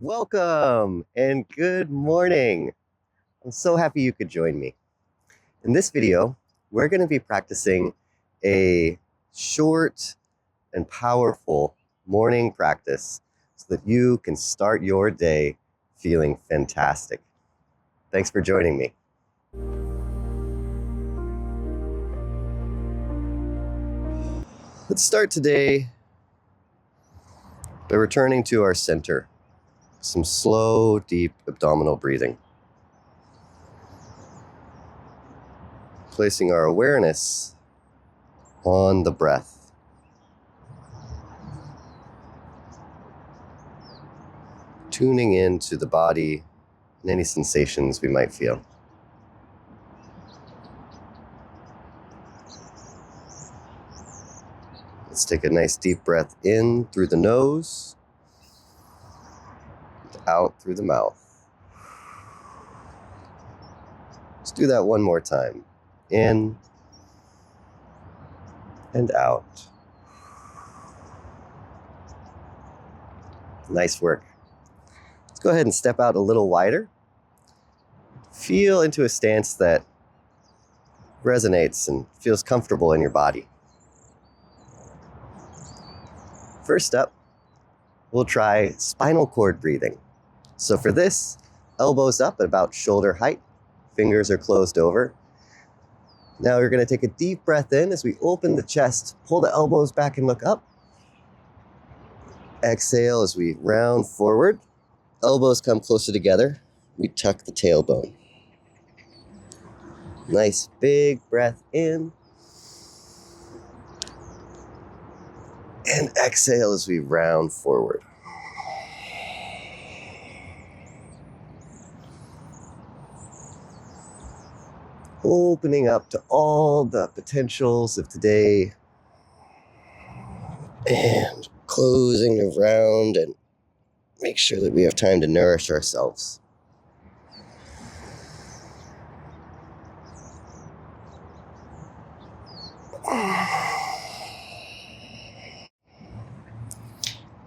Welcome and good morning. I'm so happy you could join me. In this video, we're going to be practicing a short and powerful morning practice so that you can start your day feeling fantastic. Thanks for joining me. Let's start today by returning to our center. Some slow, deep abdominal breathing. Placing our awareness on the breath. Tuning into the body and any sensations we might feel. Let's take a nice deep breath in through the nose, out through the mouth. Let's do that one more time. In and out. Nice work. Let's go ahead and step out a little wider. Feel into a stance that resonates and feels comfortable in your body. First up, we'll try spinal cord breathing. So for this, elbows up at about shoulder height, fingers are closed over. Now we're going to take a deep breath in as we open the chest, pull the elbows back and look up. Exhale as we round forward, elbows come closer together, we tuck the tailbone. Nice big breath in. And exhale as we round forward. Opening up to all the potentials of today. And closing around and make sure that we have time to nourish ourselves.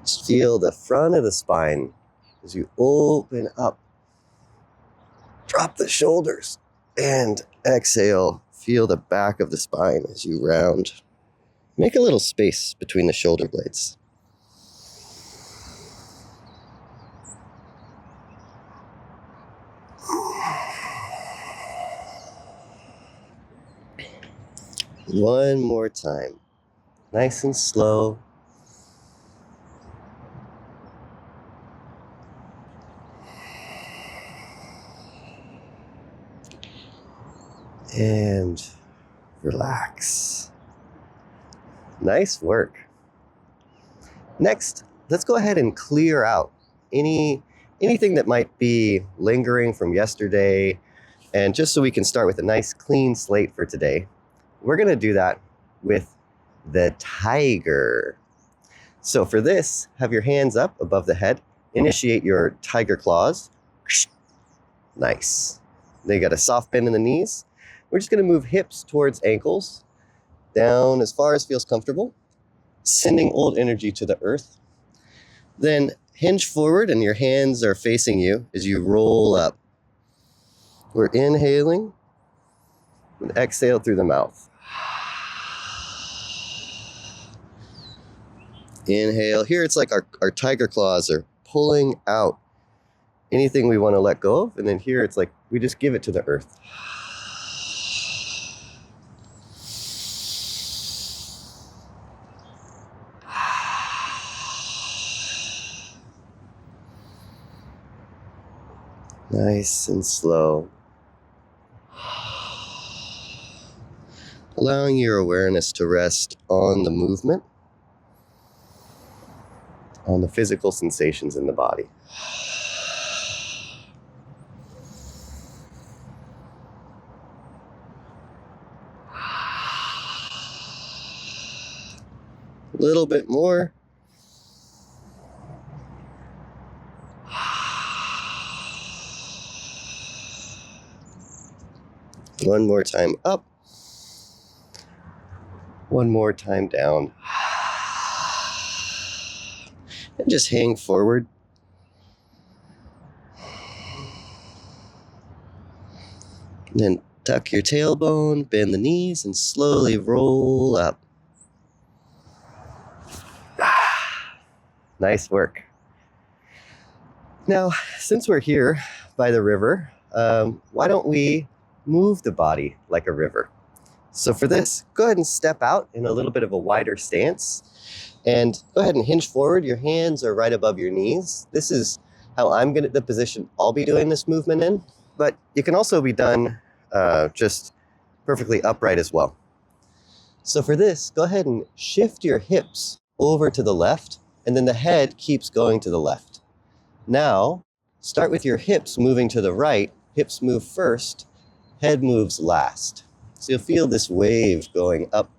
Just feel the front of the spine as you open up. Drop the shoulders and exhale. Feel the back of the spine as you round. Make a little space between the shoulder blades. One more time. Nice and slow. And relax. Nice work. Next, let's go ahead and clear out anything that might be lingering from yesterday. And just so we can start with a nice clean slate for today, we're going to do that with the tiger. So for this, have your hands up above the head. Initiate your tiger claws. Nice. Then you got a soft bend in the knees. We're just going to move hips towards ankles, down as far as feels comfortable, sending old energy to the earth. Then hinge forward and your hands are facing you as you roll up. We're inhaling and exhale through the mouth. Inhale. Here it's like our tiger claws are pulling out anything we want to let go of. And then here it's like we just give it to the earth. Nice and slow. Allowing your awareness to rest on the movement, on the physical sensations in the body. A little bit more. One more time up. One more time down. And just hang forward. Then tuck your tailbone, bend the knees, and slowly roll up. Nice work. Now, since we're here by the river, why don't we move the body like a river? So for this, go ahead and step out in a little bit of a wider stance. And go ahead and hinge forward. Your hands are right above your knees. This is how the position I'll be doing this movement in. But it can also be done just perfectly upright as well. So for this, go ahead and shift your hips over to the left, and then the head keeps going to the left. Now, start with your hips moving to the right. Hips move first, head moves last. So you'll feel this wave going up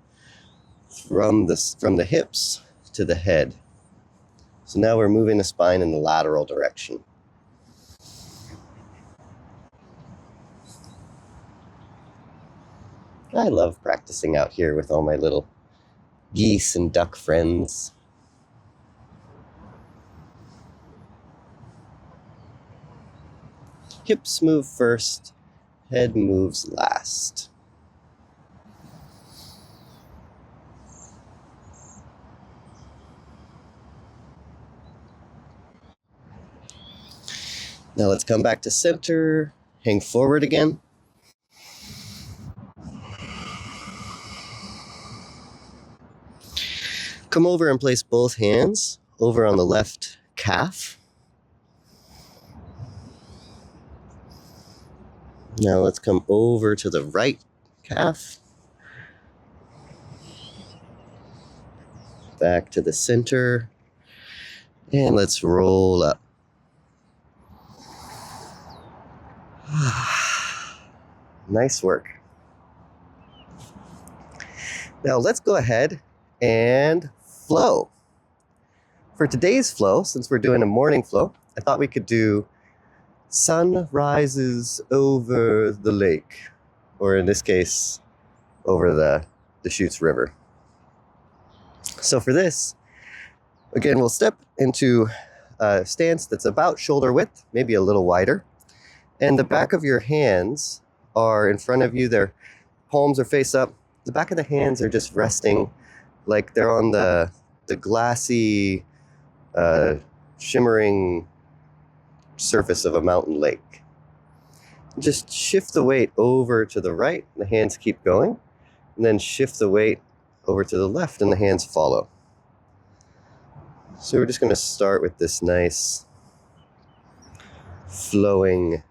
from the hips to the head. So now we're moving the spine in the lateral direction. I love practicing out here with all my little geese and duck friends. Hips move first, head moves last. Now let's come back to center, hang forward again. Come over and place both hands over on the left calf. Now let's come over to the right calf. Back to the center. And let's roll up. Nice work. Now let's go ahead and flow. For today's flow, since we're doing a morning flow, I thought we could do sun rises over the lake, or in this case, over the Deschutes River. So for this, again, we'll step into a stance that's about shoulder width, maybe a little wider. And the back of your hands are in front of you. Their palms are face up. The back of the hands are just resting like they're on the glassy, shimmering surface of a mountain lake. Just shift the weight over to the right, the hands keep going, and then shift the weight over to the left and the hands follow. So we're just going to start with this nice flowing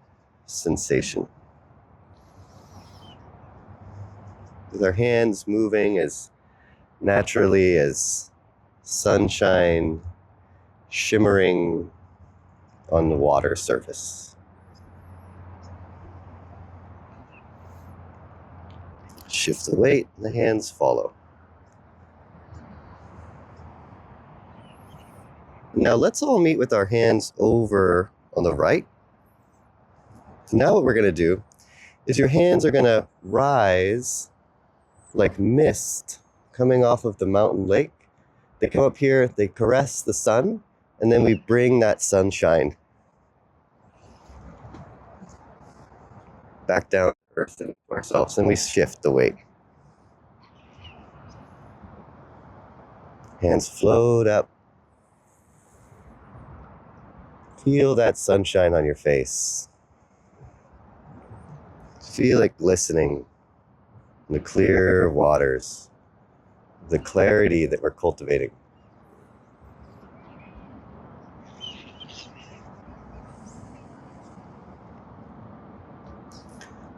sensation. With our hands moving as naturally as sunshine shimmering on the water surface. Shift the weight, and the hands follow. Now let's all meet with our hands over on the right. So now what we're going to do is your hands are going to rise like mist coming off of the mountain lake. They come up here, they caress the sun, and then we bring that sunshine back down to earth and ourselves, and we shift the weight. Hands float up. Feel that sunshine on your face. Feel it glistening in the clear waters, the clarity that we're cultivating.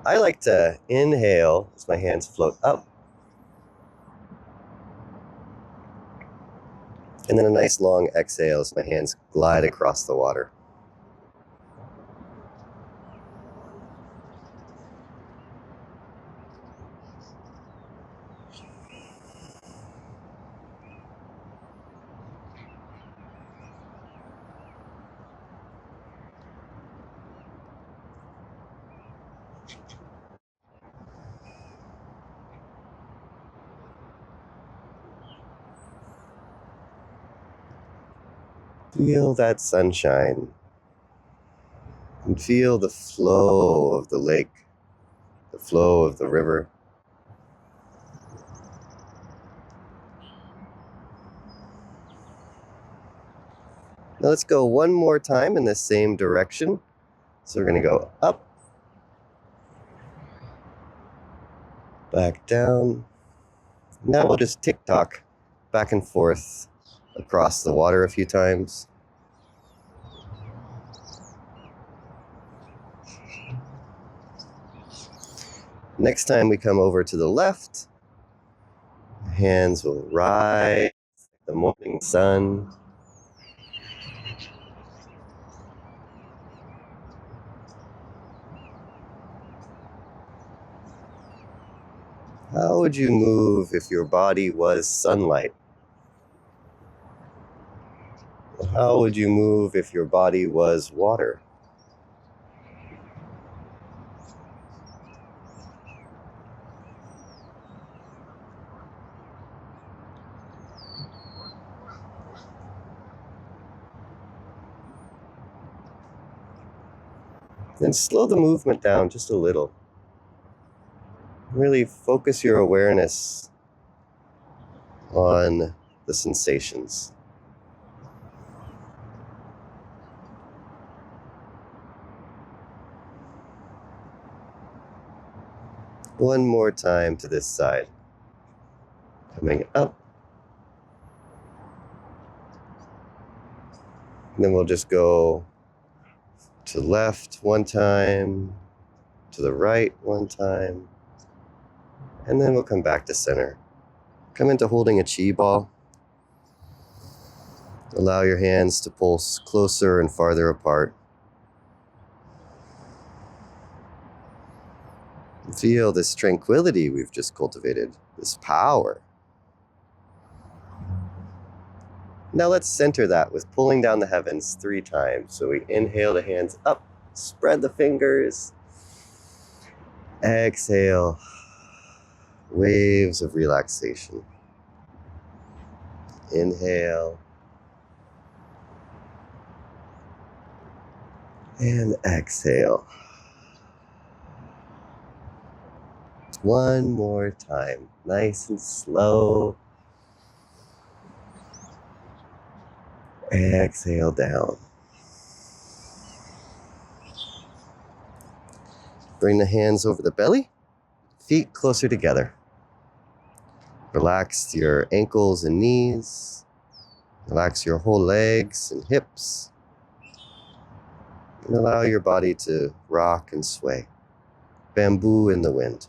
I like to inhale as my hands float up. And then a nice long exhale as my hands glide across the water. Feel that sunshine and feel the flow of the lake the flow of the river. Now let's go one more time in the same direction. So we're going to go up, back down. Now we'll just tick-tock back and forth across the water a few times. Next time we come over to the left, hands will rise, the morning sun. How would you move if your body was sunlight? How would you move if your body was water? Then slow the movement down just a little. Really focus your awareness on the sensations. One more time to this side. Coming up. And then we'll just go to left one time, to the right one time, and then we'll come back to center. Come into holding a chi ball. Allow your hands to pulse closer and farther apart. Feel this tranquility we've just cultivated, this power. Now let's center that with pulling down the heavens 3 times. So we inhale the hands up, spread the fingers. Exhale, waves of relaxation. Inhale. And exhale. One more time, nice and slow. Exhale down. Bring the hands over the belly, feet closer together. Relax your ankles and knees. Relax your whole legs and hips. And allow your body to rock and sway. Bamboo in the wind.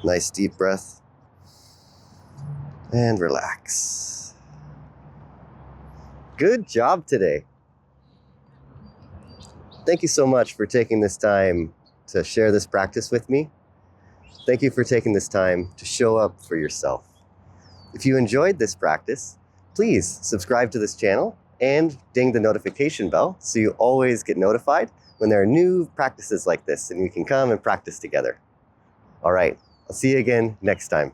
Nice deep breath. And relax. Good job today. Thank you so much for taking this time to share this practice with me. Thank you for taking this time to show up for yourself. If you enjoyed this practice, please subscribe to this channel and ding the notification bell so you always get notified when there are new practices like this and you can come and practice together. All right. I'll see you again next time.